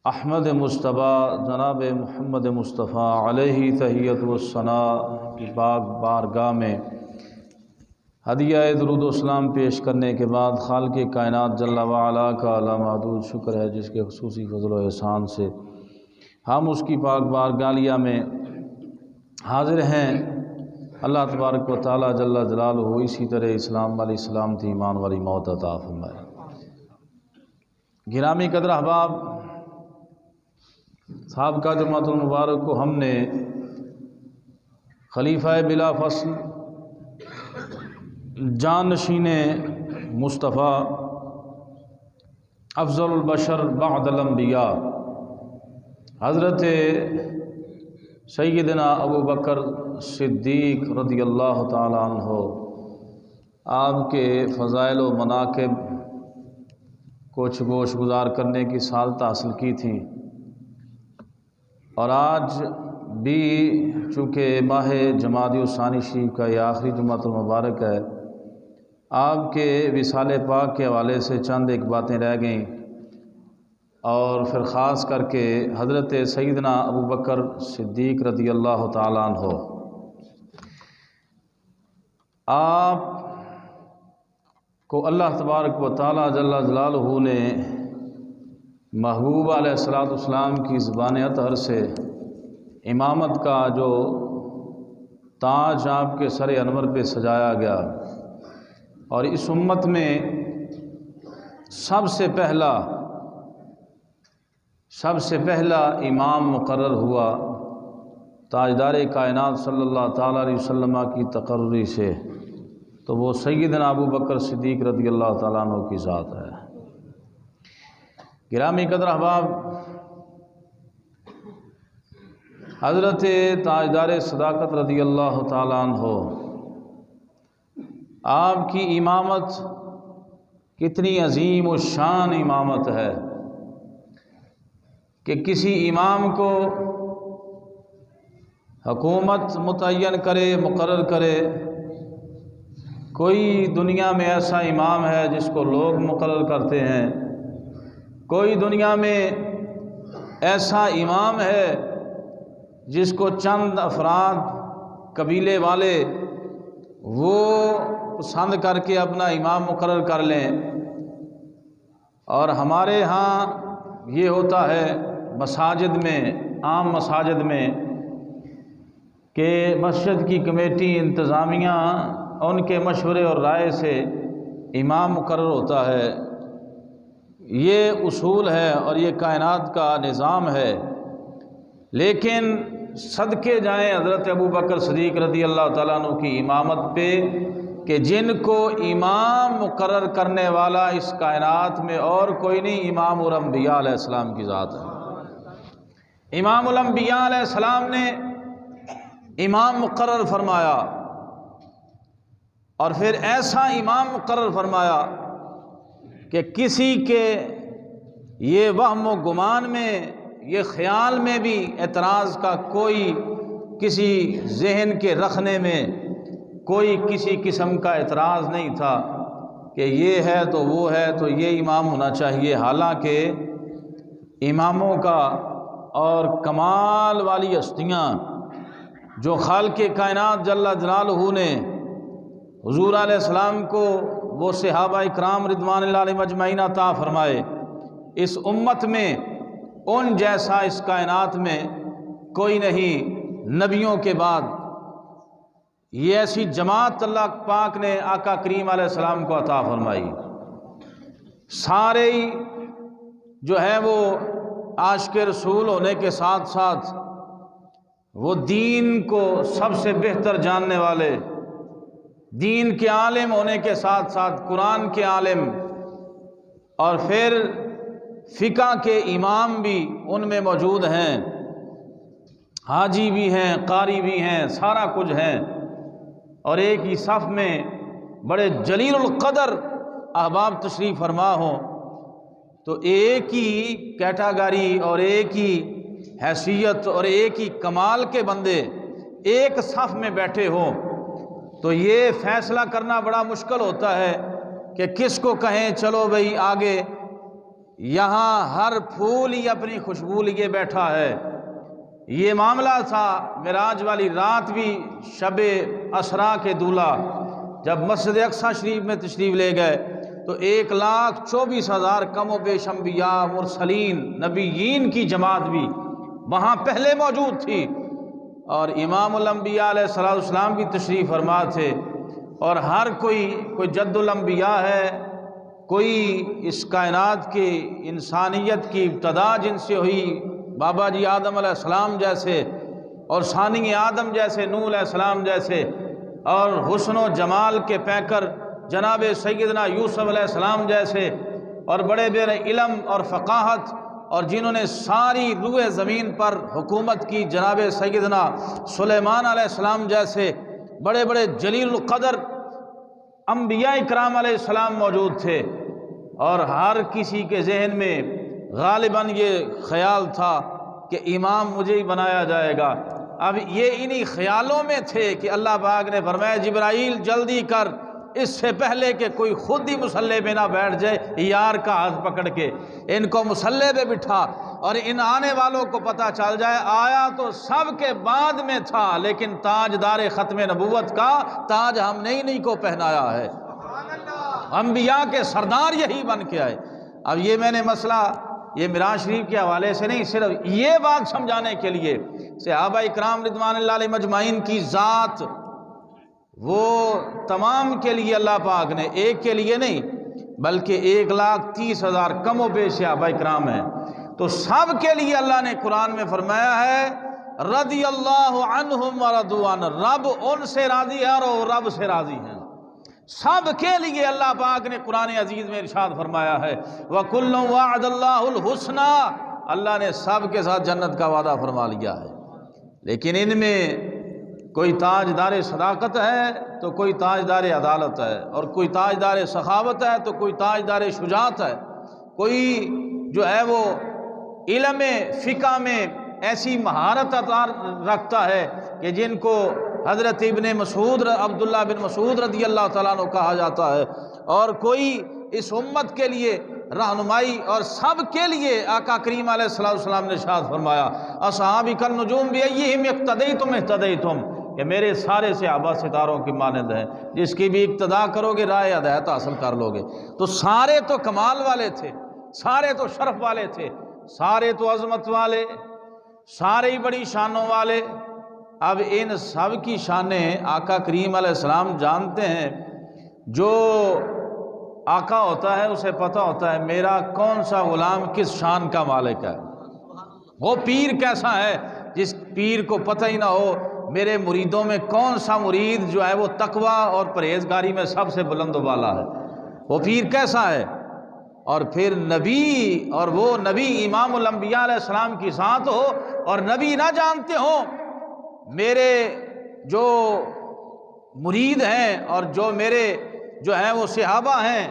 احمد مصطفیٰ جناب محمد مصطفیٰ علیہ تحیت والثناء کی پاک بارگاہ میں ہدیہ درود و سلام پیش کرنے کے بعد خالق کائنات جل وعلا کا لامحدود شکر ہے، جس کے خصوصی فضل و احسان سے ہم اس کی پاک بارگاہ میں حاضر ہیں۔ اللہ تبارک و تعالی جل جلالہ اسی طرح اسلام والی سلامتی، ایمان والی موت عطا فرمائے۔ گرامی قدر احباب، سابقہ جمعۃ المبارک کو ہم نے خلیفہ بلا فصل جانشین مصطفیٰ افضل البشر بعد الانبیاء حضرت سیدنا ابو بکر صدیق رضی اللہ تعالی عنہ آپ کے فضائل و مناقب کو گوش گزار کرنے کی سعادت حاصل کی تھی، اور آج بھی چونکہ ماہ جمادی الثانی شریف کا یہ آخری جمعۃ المبارک ہے، آپ کے وصال پاک کے حوالے سے چند ایک باتیں رہ گئیں، اور پھر خاص کر کے حضرت سیدنا ابو بکر صدیق رضی اللہ تعالیٰ عنہ، آپ کو اللہ تبارک و تعالیٰ جل جلالہ نے محبوب علیہ السلام کی زبان اطہر سے امامت کا جو تاج آپ کے سر انور پہ سجایا گیا، اور اس امت میں سب سے پہلا امام مقرر ہوا تاجدار کائنات صلی اللہ تعالیٰ علیہ وسلم کی تقرری سے، تو وہ سیدنا ابو بکر صدیق رضی اللہ تعالیٰ عنہ کی ذات ہے۔ گرامی قدر احباب، حضرت تاجدار صداقت رضی اللہ تعالیٰ عنہ، آپ کی امامت کتنی عظیم و شان امامت ہے کہ کسی امام کو حکومت متعین کرے، مقرر کرے۔ کوئی دنیا میں ایسا امام ہے جس کو لوگ مقرر کرتے ہیں، کوئی دنیا میں ایسا امام ہے جس کو چند افراد قبیلے والے وہ پسند کر کے اپنا امام مقرر کر لیں۔ اور ہمارے ہاں یہ ہوتا ہے مساجد میں، عام مساجد میں، کہ مسجد کی کمیٹی، انتظامیہ، ان کے مشورے اور رائے سے امام مقرر ہوتا ہے۔ یہ اصول ہے اور یہ کائنات کا نظام ہے، لیکن صدقے جائیں حضرت ابو بکر صدیق رضی اللہ تعالیٰ عنہ کی امامت پہ کہ جن کو امام مقرر کرنے والا اس کائنات میں اور کوئی نہیں، امام الانبیاء علیہ السلام کی ذات ہے۔ امام الانبیاء علیہ السلام نے امام مقرر فرمایا، اور پھر ایسا امام مقرر فرمایا کہ کسی کے یہ وہم و گمان میں، یہ خیال میں بھی اعتراض کا کوئی، کسی ذہن کے رکھنے میں کوئی کسی قسم کا اعتراض نہیں تھا کہ یہ ہے تو وہ ہے تو یہ امام ہونا چاہیے۔ حالانکہ اماموں کا اور کمال والی ہستیاں جو خالق کائنات جل جلالہ نے حضور علیہ السلام کو وہ صحابہ اکرام رضوان اللہ علیہم اجمعین عطا فرمائے، اس امت میں ان جیسا اس کائنات میں کوئی نہیں۔ نبیوں کے بعد یہ ایسی جماعت اللہ پاک نے آقا کریم علیہ السلام کو عطا فرمائی۔ سارے جو ہے وہ عاشق رسول ہونے کے ساتھ ساتھ وہ دین کو سب سے بہتر جاننے والے، دین کے عالم ہونے کے ساتھ ساتھ قرآن کے عالم، اور پھر فقہ کے امام بھی ان میں موجود ہیں، حاجی بھی ہیں، قاری بھی ہیں، سارا کچھ ہیں، اور ایک ہی صف میں بڑے جلیل القدر احباب تشریف فرما ہوں، تو ایک ہی کیٹاگری اور ایک ہی حیثیت اور ایک ہی کمال کے بندے ایک صف میں بیٹھے ہوں، تو یہ فیصلہ کرنا بڑا مشکل ہوتا ہے کہ کس کو کہیں چلو بھئی آگے، یہاں ہر پھول ہی اپنی خوشبو لیے بیٹھا ہے۔ یہ معاملہ تھا معراج والی رات بھی شب اسرا کے دولہ جب مسجد اقصی شریف میں تشریف لے گئے تو 1,24,000 کم و بیش انبیاء مرسلین نبیین کی جماعت بھی وہاں پہلے موجود تھی، اور امام الانبیاء علیہ السلام بھی تشریف فرما تھے، اور ہر کوئی جد الانبیاء ہے، کوئی اس کائنات کی انسانیت کی ابتدا جن سے ہوئی بابا جی آدم علیہ السلام جیسے، اور ثانی آدم جیسے نوح علیہ السلام جیسے، اور حسن و جمال کے پیکر جناب سیدنا یوسف علیہ السلام جیسے، اور بڑے بڑے علم اور فقاہت اور جنہوں نے ساری روئے زمین پر حکومت کی جناب سیدنا سلیمان علیہ السلام جیسے بڑے بڑے جلیل القدر انبیاء اکرام علیہ السلام موجود تھے، اور ہر کسی کے ذہن میں غالباً یہ خیال تھا کہ امام مجھے ہی بنایا جائے گا۔ اب یہ انہی خیالوں میں تھے کہ اللہ پاک نے فرمایا جبرائیل جلدی کر، اس سے پہلے کہ کوئی خود ہی مصلی پہ نہ بیٹھ جائے، یار کا ہاتھ پکڑ کے ان کو مصلی پہ بٹھا، اور ان آنے والوں کو پتہ چل جائے آیا تو سب کے بعد میں تھا لیکن تاجدار ختم نبوت کا تاج ہم نے انہی کو پہنایا ہے، انبیاء کے سردار یہی بن کے آئے۔ اب یہ میں نے مسئلہ یہ معراج شریف کے حوالے سے نہیں، صرف یہ بات سمجھانے کے لیے صحابہ اکرام رضوان اللہ علیہ مجمعین کی ذات وہ تمام کے لیے اللہ پاک نے، ایک کے لیے نہیں بلکہ 1,30,000 کم و بیش صحابہ اکرام ہیں، تو سب کے لیے اللہ نے قرآن میں فرمایا ہے رضی اللہ عنہم ورضوا عنہ، رب ان سے راضی ہے اور وہ رب سے راضی ہیں۔ سب کے لیے اللہ پاک نے قرآن عزیز میں ارشاد فرمایا ہے وَكُلٌّ وَعَدَ اللَّهُ الْحُسْنَى، اللہ نے سب کے ساتھ جنت کا وعدہ فرما لیا ہے، لیکن ان میں کوئی تاجدار صداقت ہے تو کوئی تاجدار عدالت ہے، اور کوئی تاجدار سخاوت ہے تو کوئی تاجدار شجاعت ہے، کوئی جو ہے وہ علم فقہ میں ایسی مہارت رکھتا ہے کہ جن کو حضرت ابن مسعود عبداللہ بن مسعود رضی اللہ تعالیٰ عنہ کہا جاتا ہے، اور کوئی اس امت کے لیے رہنمائی، اور سب کے لیے آقا کریم علیہ السلام نے ارشاد فرمایا اصحابی کالنجوم بأیہم اقتدیتم اہتدیتم، کہ میرے سارے صحابہ ستاروں کی مانند ہیں، جس کی بھی اقتدا کرو گے راہ ہدایت حاصل کر لو گے۔ تو سارے تو کمال والے تھے، سارے تو شرف والے تھے، سارے تو عظمت والے، سارے ہی بڑی شانوں والے۔ اب ان سب کی شانیں آقا کریم علیہ السلام جانتے ہیں، جو آقا ہوتا ہے اسے پتہ ہوتا ہے میرا کون سا غلام کس شان کا مالک ہے، وہ پیر کیسا ہے جس پیر کو پتہ ہی نہ ہو میرے مریدوں میں کون سا مرید جو ہے وہ تقوی اور پرہیزگاری میں سب سے بلند و بالا ہے، وہ پیر کیسا ہے۔ اور پھر نبی، اور وہ نبی امام الانبیاء علیہ السلام کی ذات ہو اور نبی نہ جانتے ہوں میرے جو مرید ہیں اور جو میرے جو ہیں وہ صحابہ ہیں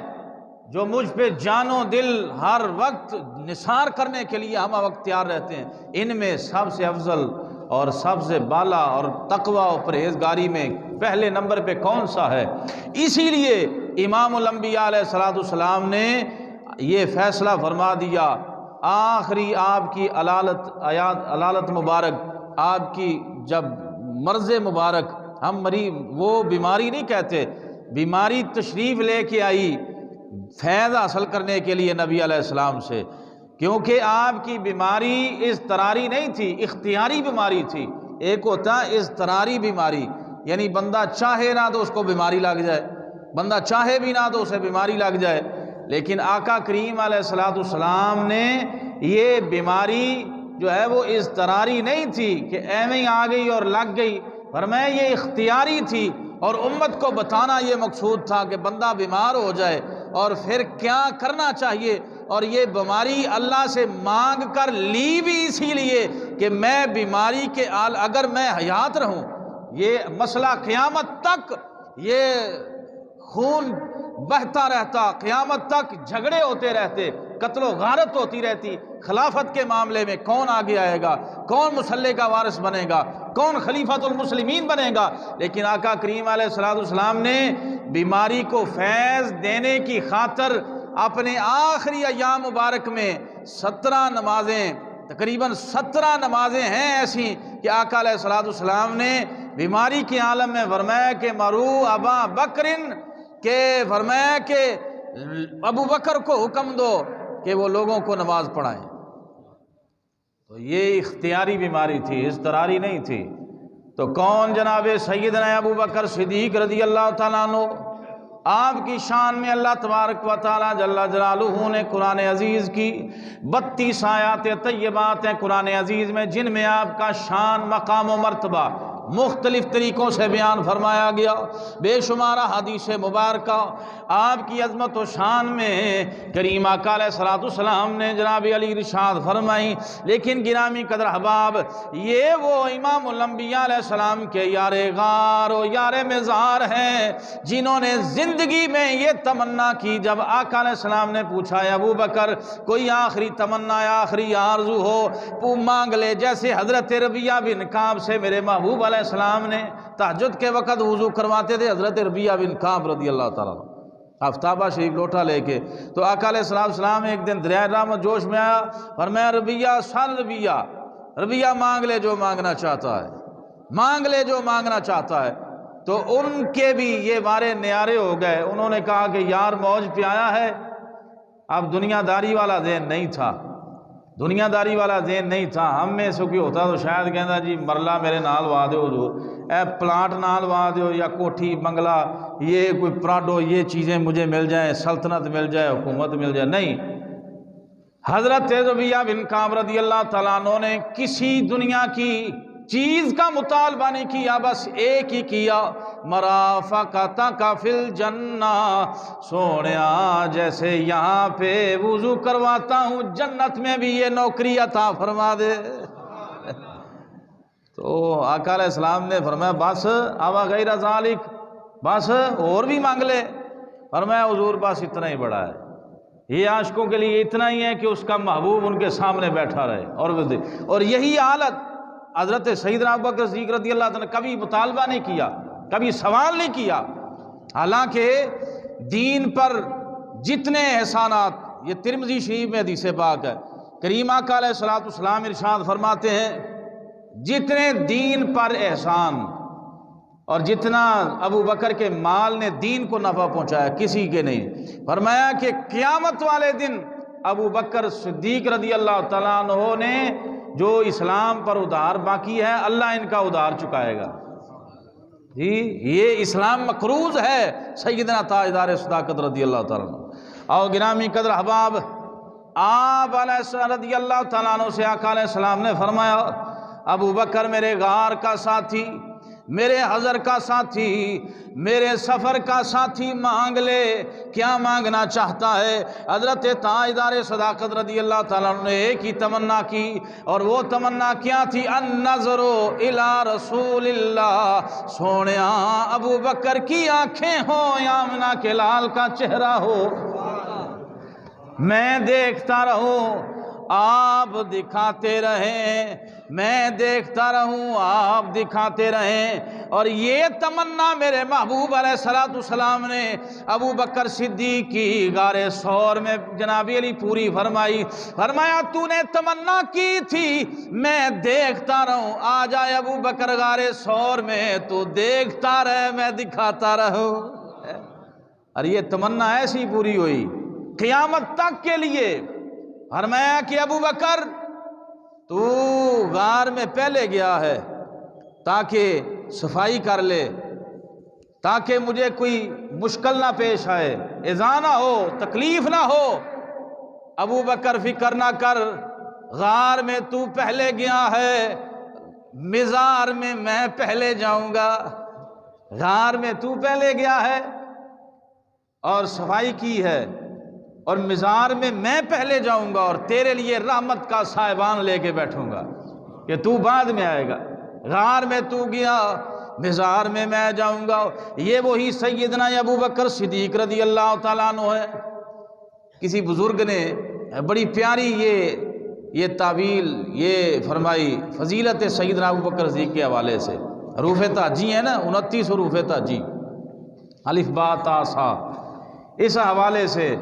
جو مجھ پہ جان و دل ہر وقت نثار کرنے کے لیے ہمہ وقت تیار رہتے ہیں، ان میں سب سے افضل اور سب سے بالا اور تقوی و پرہیزگاری میں پہلے نمبر پہ کون سا ہے۔ اسی لیے امام الانبیاء علیہ السلام نے یہ فیصلہ فرما دیا، آخری آپ کی علالت مبارک، آپ کی جب مرض مبارک، ہم مریض وہ بیماری نہیں کہتے، بیماری تشریف لے کے آئی فیض حاصل کرنے کے لیے نبی علیہ السلام سے، کیونکہ آپ کی بیماری اضطراری نہیں تھی، اختیاری بیماری تھی۔ ایک ہوتا ہے اضطراری بیماری، یعنی بندہ چاہے نہ تو اس کو بیماری لگ جائے، بندہ چاہے بھی نہ تو اسے بیماری لگ جائے، لیکن آقا کریم علیہ السلام نے یہ بیماری جو ہے وہ اضطراری نہیں تھی کہ ایویں ہی آ گئی اور لگ گئی، فرمایا یہ اختیاری تھی، اور امت کو بتانا یہ مقصود تھا کہ بندہ بیمار ہو جائے اور پھر کیا کرنا چاہیے، اور یہ بیماری اللہ سے مانگ کر لی بھی اسی لیے کہ میں بیماری کے اگر میں حیات رہوں، یہ مسئلہ قیامت تک یہ خون بہتا رہتا، قیامت تک جھگڑے ہوتے رہتے، قتل و غارت ہوتی رہتی، خلافت کے معاملے میں کون آگے آئے گا، کون مصلی کا وارث بنے گا، کون خلیفۃ المسلمین بنے گا، لیکن آقا کریم علیہ السلام نے بیماری کو فیض دینے کی خاطر اپنے آخری ایام مبارک میں 17 نمازیں، تقریباً 17 نمازیں ہیں ایسی کہ آقا علیہ الصلوۃ والسلام نے بیماری کے عالم میں فرمایا کہ مرو ابا بکرن، کہ فرمایا کہ ابو بکر کو حکم دو کہ وہ لوگوں کو نماز پڑھائیں۔ تو یہ اختیاری بیماری تھی، اضطراری نہیں تھی۔ تو کون جناب سیدنا ابو بکر صدیق رضی اللہ تعالیٰ عنہ، آپ کی شان میں اللہ تبارک و تعالیٰ جل جلالہ نے قرآن عزیز کی 32 آیات طیبات ہیں قرآن عزیز میں، جن میں آپ کا شان، مقام و مرتبہ مختلف طریقوں سے بیان فرمایا گیا۔ بے شمار حدیث مبارکہ آپ کی عظمت و شان میں کریم آقا علیہ الصلوۃ والسلام نے جناب علی ارشاد فرمائی۔ لیکن گرامی قدر احباب، یہ وہ امام الانبیاء علیہ السلام کے یار غار و یار مزار ہیں جنہوں نے زندگی میں یہ تمنا کی، جب آقا علیہ السلام نے پوچھا ابو بکر کوئی آخری تمنا یا آخری آرزو ہو تو مانگ لے، جیسے حضرت ربیعہ بن کعب سے میرے محبوب علیہ السلام نے تہجد کے وقت وضو کرواتے تھے، حضرت ربیعہ بن کعب رضی اللہ تعالیٰ عنہ آفتابہ شریف لوٹا لے کے۔ تو آقا علیہ السلام ایک دن دریائے رحمت جوش میں آیا، فرمایا ربیعہ سن ربیعہ مانگ لے جو مانگنا چاہتا ہے، مانگ لے جو مانگنا چاہتا ہے۔ تو ان کے بھی یہ بارے نیارے ہو گئے، انہوں نے کہا کہ یار موج پہ آیا ہے۔ اب دنیا داری والا ذہن نہیں تھا، دنیا داری والا ذہن نہیں تھا۔ ہم میں سے کوئی ہوتا تو شاید کہنا جی مرلہ میرے نال وا دیو، حضور اے پلاٹ نال وا دیو، یا کوٹھی بنگلہ، یہ کوئی پراڈو، یہ چیزیں مجھے مل جائیں، سلطنت مل جائے، حکومت مل جائے۔ نہیں، حضرت ربیعہ بن کعب رضی اللہ تعالیٰ عنہ نے کسی دنیا کی چیز کا مطالبہ نہیں کیا، بس ایک ہی کیا، مرافقتک فی الجنہ، سونیا جیسے یہاں پہ وضو کرواتا ہوں جنت میں بھی یہ نوکری عطا فرما دے۔ تو آقا علیہ السلام نے فرمایا بس ابا غیر ذالک، بس اور بھی مانگ لے۔ فرمایا حضور بس اتنا ہی بڑا ہے، یہ عاشقوں کے لیے اتنا ہی ہے کہ اس کا محبوب ان کے سامنے بیٹھا رہے۔ اور یہی حالت حضرت سیدنا ابوبکر صدیق رضی اللہ عنہ نے کبھی مطالبہ نہیں کیا، کبھی سوال نہیں کیا، حالانکہ دین پر جتنے احسانات، یہ ترمذی شریف میں حدیث پاک ہے، کریم آقا علیہ الصلوۃ والسلام ارشاد فرماتے ہیں جتنے دین پر احسان اور جتنا ابو بکر کے مال نے دین کو نفع پہنچایا کسی کے نہیں۔ فرمایا کہ قیامت والے دن ابو بکر صدیق رضی اللہ تعالیٰ عنہ نے جو اسلام پر ادھار باقی ہے اللہ ان کا ادھار چکائے گا۔ جی یہ اسلام مقروض ہے سیدنا تاجدار صداقت رضی اللہ تعالیٰ عنہ۔ اور گرامی قدر احباب، آپ علیہ السلام رضی اللہ تعالیٰ عنہ سے آقا علیہ السلام نے فرمایا ابو بکر میرے غار کا ساتھی، میرے حضر کا ساتھی، میرے سفر کا ساتھی مانگ لے، کیا مانگنا چاہتا ہے؟ حضرت تاجدار صداقت رضی اللہ تعالیٰ عنہ نے ایک ہی تمنا کی، اور وہ تمنا کیا تھی؟ النظر الی رسول اللہ، سونیا ابو بکر کی آنکھیں ہوں، آمنہ کے لال کا چہرہ ہو، میں دیکھتا رہوں آپ دکھاتے رہیں، میں دیکھتا رہوں آپ دکھاتے رہیں۔ اور یہ تمنا میرے محبوب علیہ الصلوۃ والسلام نے ابو بکر صدیق کی غار ثور میں جناب علی پوری فرمائی۔ فرمایا تو نے تمنا کی تھی میں دیکھتا رہوں، آ جائے ابو بکر غار ثور میں تو دیکھتا رہے میں دکھاتا رہوں۔ اور یہ تمنا ایسی پوری ہوئی قیامت تک کے لیے۔ فرمایا کہ ابو بکر تو غار میں پہلے گیا ہے تاکہ صفائی کر لے، تاکہ مجھے کوئی مشکل نہ پیش آئے، اذا نہ ہو، تکلیف نہ ہو۔ ابو بکر فکر نہ کر، غار میں تو پہلے گیا ہے، مزار میں میں پہلے جاؤں گا۔ غار میں تو پہلے گیا ہے اور صفائی کی ہے، اور مزار میں میں پہلے جاؤں گا، اور تیرے لیے رحمت کا سائبان لے کے بیٹھوں گا کہ تو بعد میں آئے گا۔ غار میں تو گیا، مزار میں میں جاؤں گا۔ یہ وہی سیدنا ابو بکر صدیق رضی اللہ تعالیٰ عنہ ہے۔ کسی بزرگ نے بڑی پیاری یہ تعویل یہ فرمائی فضیلت سیدنا ابو بکر صدیق کے حوالے سے، حروف تہجی ہے نا، 29 حروف تہجی، الف با تا سا، اس حوالے سے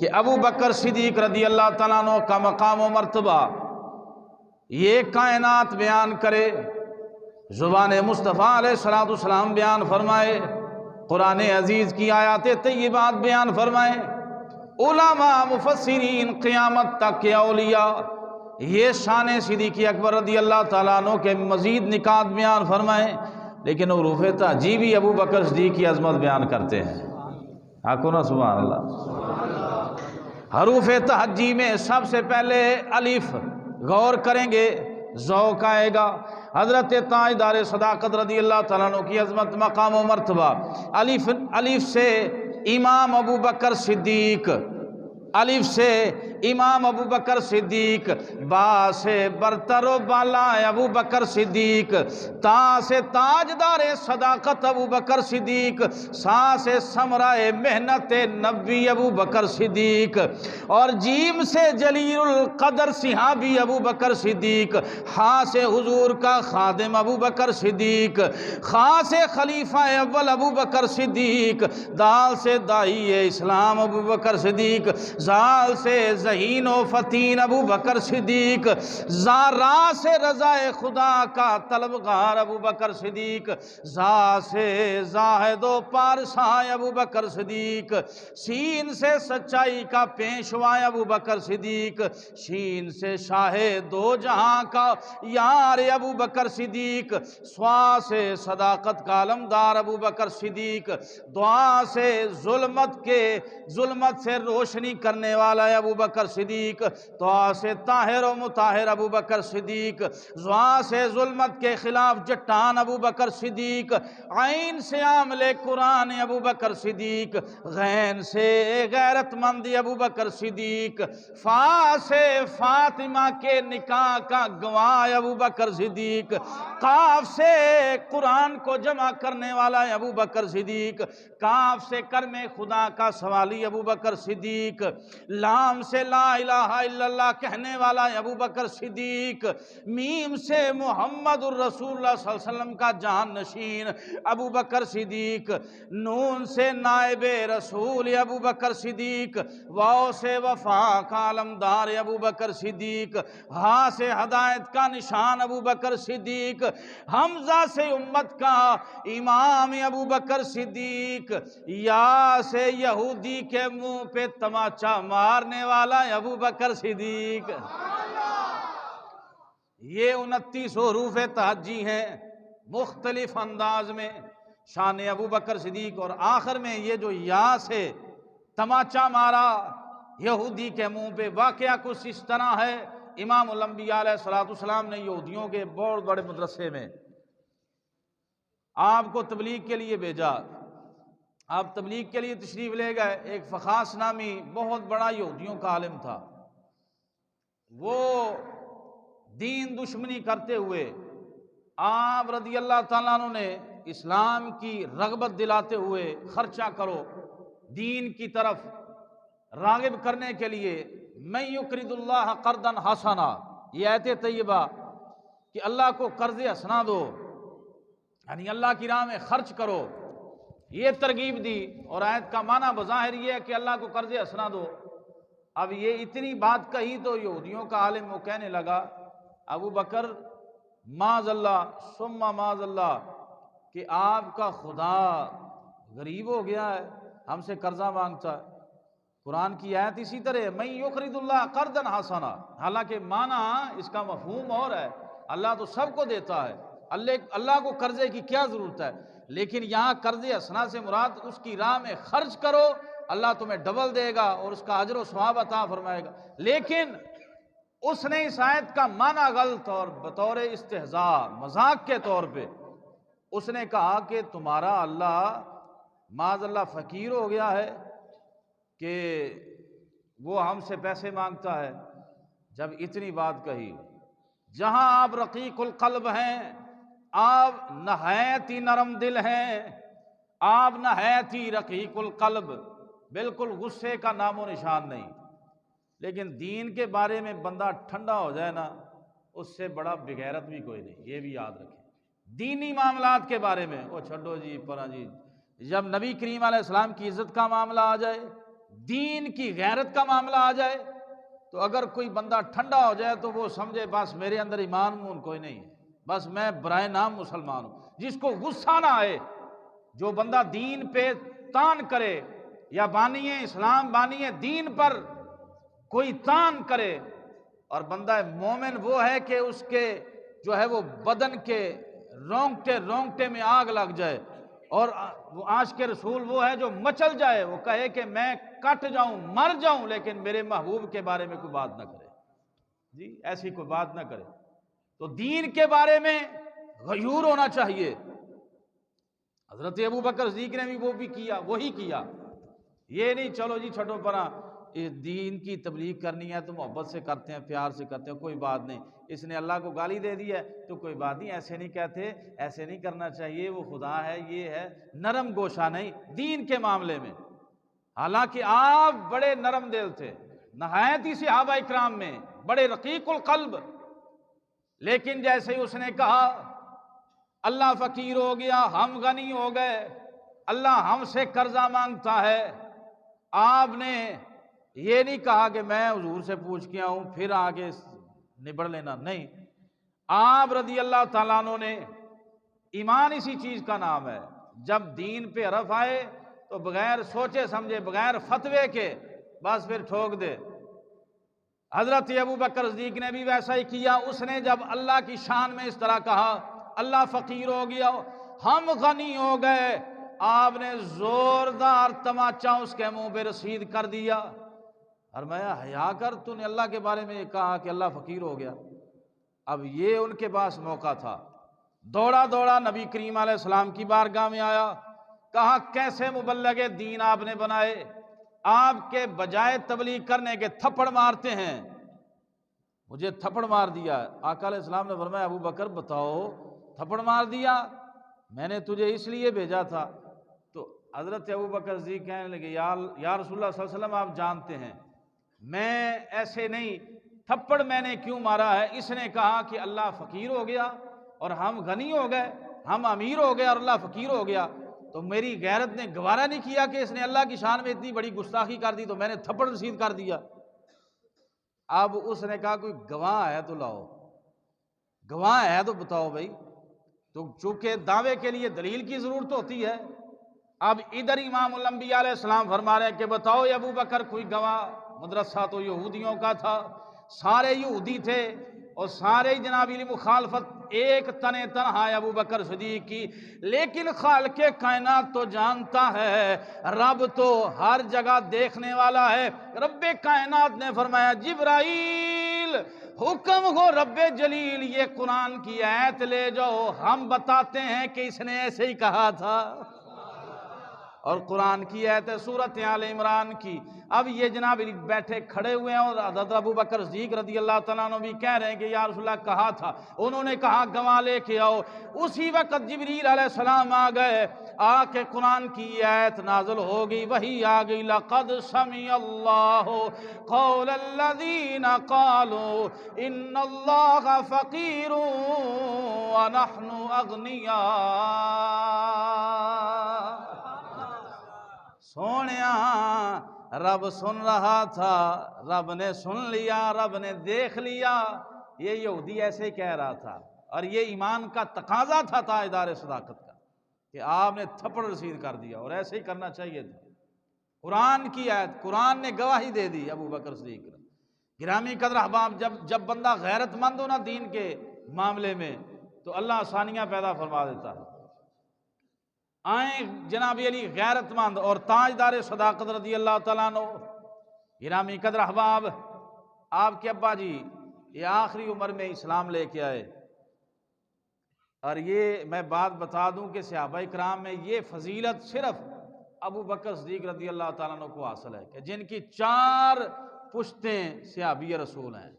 کہ ابو بکر صدیق رضی اللہ تعالیٰ عنہ کا مقام و مرتبہ یہ کائنات بیان کرے، زبان مصطفیٰ علیہ الصلوۃ والسلام بیان فرمائے، قرآن عزیز کی آیات طیبات بیان فرمائے، علماء مفسرین قیامت تک کے اولیاء یہ شان صدیق اکبر رضی اللہ تعالیٰ عنہ کے مزید نکات بیان فرمائیں، لیکن حروف تعجیبی ابو بکر صدیق کی عظمت بیان کرتے ہیں۔ آکو نا سبحان اللہ۔ حروف تہجی میں سب سے پہلے الف، غور کریں گے ذوق آئے گا۔ حضرت تاجدار صداقت رضی اللہ تعالیٰ عنہ کی عظمت، مقام و مرتبہ، الف سے امام ابو بکر صدیق، الف سے امام ابو بکر صدیق، با سے برتر و بالا ابو بکر صدیق، تا سے تاجدار صداقت ابو بکر صدیق، سا سے ثمرۂ محنت نبی ابو بکر صدیق، اور جیم سے جلیل القدر صحابی ابو بکر صدیق، ہا سے حضور کا خادم ابو بکر صدیق، خا سے خلیفہ اول ابو بکر صدیق، دال سے داعی اسلام ابو بکر صدیق، زال سے ذہین و فتین ابو بکر صدیق، زارا سے رضا خدا کا طلبگار ابو بکر صدیق، زا سے زاہد و پارسا ابو بکر صدیق، سین سے سچائی کا پیشوا ابو بکر صدیق، شین سے شاہ دو جہاں کا یار ابو بکر صدیق، سوا سے صداقت کا علمدار ابو بکر صدیق، دعا سے ظلمت سے روشنی کرنے والا ابو بکر صدیق، دعا سے طاہر و مطہر ابو بکر صدیق، زوا سے ظلمت کے خلاف چٹان ابو بکر صدیق، عین سے عامل قرآن ابو بکر صدیق، غین سے غیرت مند ابو بکر صدیق، فا سے فاطمہ کے نکاح کا گواہ ابو بکر صدیق، قاف سے قرآن کو جمع کرنے والا ابو بکر صدیق، کاف سے کرم خدا کا سوالی ابو بکر صدیق، لام سے لا الہ الا اللہ کہنے والا ابو بکر صدیق، میم سے محمد الرسول اللہ صلی اللہ علیہ وسلم کا جان نشین ابو بکر صدیق، نون سے نائب رسول ابو بکر صدیق، واو سے وفا کا علمدار ابو بکر صدیق، ہا سے ہدایت کا نشان ابو بکر صدیق، حمزہ سے امت کا امام ابو بکر صدیق، یا سے یہودی کے منہ پہ تماچا مارنے والا ابو بکر صدیق۔ یہ 29 حروف تہجی ہیں مختلف انداز میں شان ابو بکر صدیق، اور آخر میں یہ جو یا سے تماچا مارا یہودی کے منہ پہ، واقعہ کچھ اس طرح ہے، امام الانبیاء علیہ الصلوۃ والسلام نے یہودیوں کے بہت بڑے مدرسے میں آپ کو تبلیغ کے لیے بھیجا، آپ تبلیغ کے لیے تشریف لے گئے، ایک فخاس نامی بہت بڑا یہودیوں کا عالم تھا، وہ دین دشمنی کرتے ہوئے آپ رضی اللہ تعالیٰ عنہ نے اسلام کی رغبت دلاتے ہوئے خرچہ کرو، دین کی طرف راغب کرنے کے لیے، من یقرض اللہ قرضا حسنا، یہ آیت طیبہ کہ اللہ کو قرض حسنا دو، یعنی اللہ کی راہ میں خرچ کرو، یہ ترغیب دی، اور آیت کا معنی بظاہر یہ ہے کہ اللہ کو قرض حسنا دو۔ اب یہ اتنی بات کہی تو یہودیوں کا عالم وہ کہنے لگا، ابو بکر معاذ اللہ ثم معاذ اللہ، کہ آپ کا خدا غریب ہو گیا ہے، ہم سے قرضہ مانگتا ہے۔ قرآن کی آیت اسی طرح ہے، من یقرض اللہ قرضا حسنا، حالانکہ معنی اس کا مفہوم اور ہے، اللہ تو سب کو دیتا ہے، اللہ کو قرضے کی کیا ضرورت ہے، لیکن یہاں قرض حسنا سے مراد اس کی راہ میں خرچ کرو، اللہ تمہیں ڈبل دے گا اور اس کا اجر و ثواب عطا فرمائے گا۔ لیکن اس نے اس آیت کا معنی غلط اور بطور استہزاء مذاق کے طور پہ اس نے کہا کہ تمہارا اللہ معاذ اللہ فقیر ہو گیا ہے کہ وہ ہم سے پیسے مانگتا ہے۔ جب اتنی بات کہی، جہاں آپ رقیق القلب ہیں، آپ نہایت ہی نرم دل ہیں، آپ نہایت ہی رقیق القلب، بالکل غصے کا نام و نشان نہیں، لیکن دین کے بارے میں بندہ ٹھنڈا ہو جائے نا، اس سے بڑا بغیرت بھی کوئی نہیں، یہ بھی یاد رکھیں۔ دینی معاملات کے بارے میں وہ چھڈو جی پرا جی، جب نبی کریم علیہ السلام کی عزت کا معاملہ آ جائے، دین کی غیرت کا معاملہ آ جائے تو اگر کوئی بندہ ٹھنڈا ہو جائے تو وہ سمجھے بس میرے اندر ایمان مون کوئی نہیں ہے، بس میں برائے نام مسلمان ہوں۔ جس کو غصہ نہ آئے، جو بندہ دین پہ تان کرے، یا بانی اسلام بانی دین پر کوئی تان کرے، اور بندہ مومن وہ ہے کہ اس کے جو ہے وہ بدن کے رونگٹے میں آگ لگ جائے، اور وہ عاشق رسول وہ ہے جو مچل جائے، وہ کہے کہ میں کٹ جاؤں مر جاؤں لیکن میرے محبوب کے بارے میں کوئی بات نہ کرے، جی ایسی کوئی بات نہ کرے۔ تو دین کے بارے میں غیور ہونا چاہیے۔ حضرت ابوبکر صدیق نے بھی وہ بھی کیا، وہی کیا۔ یہ نہیں چلو جی چھٹو پرا دین کی تبلیغ کرنی ہے تو محبت سے کرتے ہیں، پیار سے کرتے ہیں، کوئی بات نہیں، اس نے اللہ کو گالی دے دی ہے تو کوئی بات نہیں، ایسے نہیں کہتے، ایسے نہیں کرنا چاہیے، وہ خدا ہے، یہ ہے، نرم گوشہ نہیں دین کے معاملے میں۔ حالانکہ آپ بڑے نرم دل تھے، نہایت ہی صحابہ اکرام میں بڑے رقیق القلب، لیکن جیسے ہی اس نے کہا اللہ فقیر ہو گیا، ہم غنی ہو گئے، اللہ ہم سے قرضہ مانگتا ہے، آپ نے یہ نہیں کہا کہ میں حضور سے پوچھ کے آؤں پھر آگے نبڑ لینا، نہیں، آپ رضی اللہ تعالیٰ عنہ نے، ایمان اسی چیز کا نام ہے، جب دین پہ حرف آئے تو بغیر سوچے سمجھے، بغیر فتوے کے بس پھر ٹھوک دے۔ حضرت ابوبکر صدیق نے بھی ویسا ہی کیا، اس نے جب اللہ کی شان میں اس طرح کہا اللہ فقیر ہو گیا، ہم غنی ہو گئے، آپ نے زوردار تماچا اس کے منہ پہ رسید کر دیا، فرمایا حیا کر، تو نے اللہ کے بارے میں یہ کہا کہ اللہ فقیر ہو گیا۔ اب یہ ان کے پاس موقع تھا، دوڑا دوڑا نبی کریم علیہ السلام کی بارگاہ میں آیا، کہا کیسے مبلغ دین آپ نے بنائے، آپ کے بجائے تبلیغ کرنے کے تھپڑ مارتے ہیں، مجھے تھپڑ مار دیا۔ آقا علیہ السلام نے فرمایا ابو بکر بتاؤ، تھپڑ مار دیا؟ میں نے تجھے اس لیے بھیجا تھا۔ تو حضرت ابو بکر صدیق کہنے لگے یا رسول اللہ صلی اللہ علیہ وسلم آپ جانتے ہیں میں ایسے نہیں، تھپڑ میں نے کیوں مارا ہے، اس نے کہا کہ اللہ فقیر ہو گیا اور ہم غنی ہو گئے، ہم امیر ہو گئے اور اللہ فقیر ہو گیا، تو میری غیرت نے گوارا نہیں کیا کہ اس نے اللہ کی شان میں اتنی بڑی گستاخی کر دی، تو میں نے تھپڑ رسید کر دیا۔ اب اس نے کہا کوئی گواہ ہے تو لاؤ، گواہ ہے تو بتاؤ بھائی، تو چونکہ دعوے کے لیے دلیل کی ضرورت ہوتی ہے۔ اب ادھر امام الانبیاء علیہ السلام فرما رہے ہیں کہ بتاؤ یا ابو بکر کوئی گواہ، مدرسہ تو یہودیوں کا تھا، سارے یہودی تھے اور سارے جناب علی مخالفت ایک تنے تنہا ہے ابو بکر صدیق کی، لیکن خالق کائنات تو جانتا ہے، رب تو ہر جگہ دیکھنے والا ہے۔ رب کائنات نے فرمایا جبرائیل حکم ہو رب جلیل یہ قرآن کی آیت لے جاؤ، ہم بتاتے ہیں کہ اس نے ایسے ہی کہا تھا، اور قرآن کی آیت ہے سورۃ آل عمران کی۔ اب یہ جناب بیٹھے کھڑے ہوئے ہیں اور حضرت ابو بکر صدیق رضی اللہ تعالیٰ عنہ بھی کہہ رہے ہیں کہ یا رسول اللہ کہا تھا، انہوں نے کہا گواہ لے کے آؤ۔ اسی وقت جبریل علیہ السلام آ گئے، آ کے قرآن کی آیت نازل ہو گئی، وہی آ گئی لقد سمع اللہ قول الذین قالوا ان اللہ فقیر ونحن اغنیاء۔ سونیا رب سن رہا تھا، رب نے سن لیا، رب نے دیکھ لیا، یہ یہودی ایسے ہی کہہ رہا تھا، اور یہ ایمان کا تقاضا تھا تاجدار صداقت کا کہ آپ نے تھپڑ رسید کر دیا، اور ایسے ہی کرنا چاہیے تھا۔ قرآن کی آیت، قرآن نے گواہی دے دی ابو بکر صدیق نے۔ گرامی قدر احباب، جب بندہ غیرت مند ہو نا دین کے معاملے میں تو اللہ آسانیاں پیدا فرما دیتا ہے۔ آئیں جناب علی غیرت مند اور تاجدار صداقت رضی اللہ تعالیٰ عنہ، گرامی قدر احباب، آپ کے ابا جی یہ آخری عمر میں اسلام لے کے آئے، اور یہ میں بات بتا دوں کہ صحابہ اکرام میں یہ فضیلت صرف ابو بکر صدیق رضی اللہ تعالیٰ عنہ کو حاصل ہے کہ جن کی 4 پشتیں صحابی رسول ہیں،